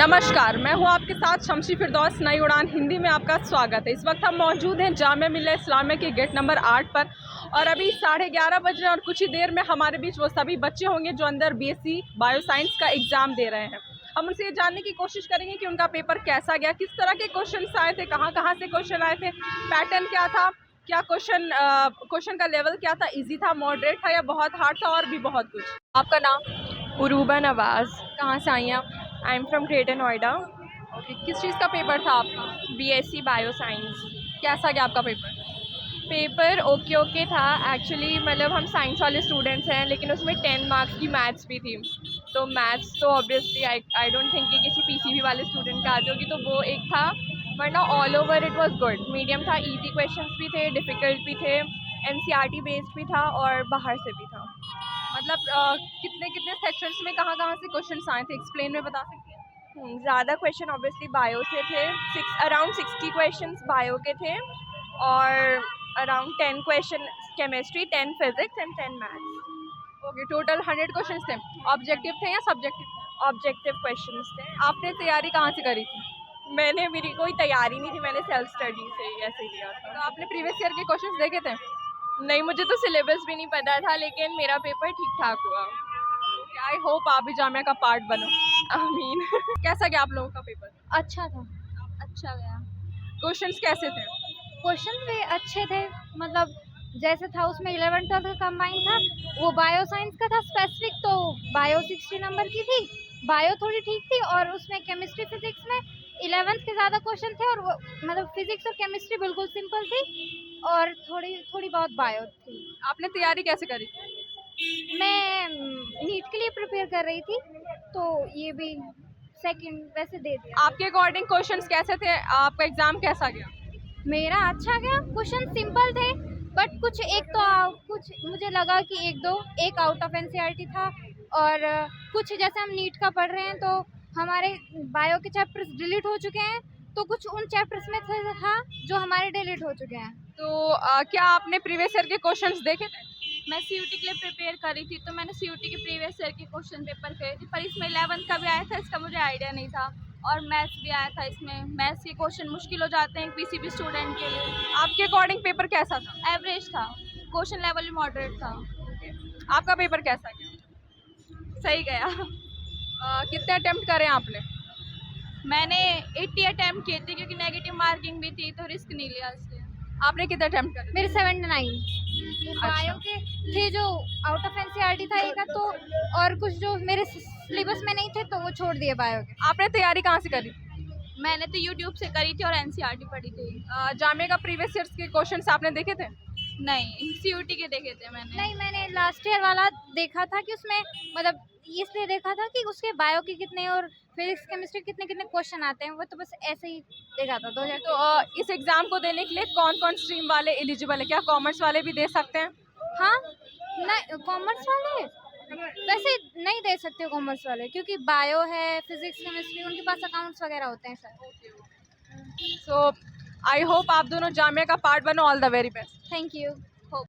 नमस्कार, मैं हूं आपके साथ शमशी फिरदौस। नई उड़ान हिंदी में आपका स्वागत है। इस वक्त हम मौजूद हैं जामिया मिल्लिया इस्लामिया के गेट नंबर 8 पर और अभी 11:30 बज रहे हैं और कुछ ही देर में हमारे बीच वो सभी बच्चे होंगे जो अंदर बीएससी बायोसाइंस का एग्ज़ाम दे रहे हैं। हम उनसे ये जानने की कोशिश करेंगे कि उनका पेपर कैसा गया, किस तरह के क्वेश्चन आए थे, कहाँ से क्वेश्चन आए थे, पैटर्न क्या था, क्या क्वेश्चन का लेवल क्या था, ईजी था, मॉडरेट था या बहुत हार्ड था, और भी बहुत कुछ। आपका नाम? उरूबा नवाज़। कहाँ से आई हैं आप? I am from greater Noida. Okay, किस चीज़ का पेपर था आपका? BSc bioscience. कैसा गया आपका पेपर? पेपर ओके था एक्चुअली, मतलब हम साइंस वाले स्टूडेंट्स हैं लेकिन उसमें 10 मार्क्स की मैथ्स भी थी, तो मैथ्स तो ऑब्वियसली आई डोंट थिंक कि किसी पीसीबी वाले स्टूडेंट का आ जाएगी, तो वो एक था, वरना all over it was good. Medium था, इजी क्वेश्चंस भी थे, डिफ़िकल्ट भी थे, एनसीईआरटी बेस्ड भी था और बाहर से भी था। मतलब कितने कितने सेक्शंस में कहाँ से क्वेश्चन आए थे, एक्सप्लेन में बता सकती हैं? ज़्यादा क्वेश्चन ऑब्वियसली बायो से थे, अराउंड 60 क्वेश्चंस बायो के थे और around 10 question chemistry, 10 physics and 10 maths. Okay, total 100 question थे। ऑब्जेक्टिव थे या सब्जेक्टिव? ऑब्जेक्टिव क्वेश्चंस थे। आपने तैयारी कहाँ से करी थी? मेरी कोई तैयारी नहीं थी, मैंने सेल्फ स्टडी से ही ऐसे ही दिया तो था। आपने प्रीवियस ईयर के क्वेश्चन देखे थे? नहीं, मुझे तो सिलेबस भी नहीं पता था, लेकिन मेरा पेपर ठीक ठाक हुआ। आई होप आप भी जामिया का पार्ट बनो। आमीन। कैसा गया आप लोगों का पेपर? अच्छा था, अच्छा गया। क्वेश्चंस कैसे थे? क्वेश्चन भी अच्छे थे, मतलब जैसे था उसमें 11 12 का कंबाइन था। वो बायो साइंस का था स्पेसिफिक, तो बायो 60 नंबर की थी, बायो थोड़ी ठीक थी, और उसमें केमिस्ट्री फिजिक्स में 11th के ज़्यादा क्वेश्चन थे, और वो मतलब फिजिक्स और केमिस्ट्री बिल्कुल सिंपल थी, और थोड़ी बहुत बायो थी। आपने तैयारी कैसे करी? मैं नीट के लिए प्रिपेयर कर रही थी, तो ये भी सेकंड वैसे दे दिया। आपके अकॉर्डिंग क्वेश्चंस कैसे थे? आपका एग्जाम कैसा गया? मेरा अच्छा गया, क्वेश्चन सिंपल थे, बट कुछ मुझे लगा कि एक आउट ऑफ एनसीईआरटी था, और कुछ जैसे हम नीट का पढ़ रहे हैं तो हमारे बायो के चैप्टर्स डिलीट हो चुके हैं, तो कुछ उन चैप्टर्स में था जो हमारे डिलीट हो चुके हैं। तो क्या आपने प्रीवियस ईयर के क्वेश्चंस देखे थे? मैं सीयूटी के लिए प्रिपेयर करी थी, तो मैंने सीयूटी के प्रीवियस ईयर के क्वेश्चन पेपर करे थे, पर इसमें 11th का भी आया था, इसका मुझे आइडिया नहीं था, और मैथ्स भी आया था। इसमें मैथ्स के क्वेश्चन मुश्किल हो जाते हैं पीसीबी स्टूडेंट के लिए। आपके अकॉर्डिंग पेपर कैसा था? एवरेज था, क्वेश्चन लेवल भी मॉडरेट था। आपका पेपर कैसा गया? सही गया। कितने अटेम्प्ट करे आपने? मैंने 80 अटैम्प्ट किए थे, क्योंकि नेगेटिव मार्किंग भी थी, तो रिस्क नहीं लिया इसलिए। आपने कितने अटेम्प्ट करे? मेरे 79 बायो के थे, जो आउट ऑफ एनसीईआरटी था एक, तो और कुछ जो मेरे सिलेबस में नहीं थे, तो वो छोड़ दिए बायो के। आपने तैयारी कहाँ से करी? मैंने तो यूट्यूब से करी थी और एनसीईआरटी पढ़ी थी। जामिया का प्रीवियस ईयर के क्वेश्चंस आपने देखे थे? नहीं, सीयूटी के देखे थे मैंने। नहीं, मैंने लास्ट ईयर वाला देखा था कि उसमें मतलब इसलिए देखा था कि उसके बायो के कितने और फिजिक्स केमिस्ट्री कितने कितने क्वेश्चन आते हैं, वो तो बस ऐसे ही देखा था 2000। तो इस एग्ज़ाम को देने के लिए कौन कौन स्ट्रीम वाले एलिजिबल है? क्या कॉमर्स वाले भी दे सकते हैं? हाँ, नहीं कॉमर्स वाले वैसे नहीं दे सकते कॉमर्स वाले, क्योंकि बायो है, फिजिक्स केमिस्ट्री, उनके पास अकाउंट्स वगैरह होते हैं सर। सो आई होप आप दोनों जामिया का पार्ट बनो। All the very best. Thank you.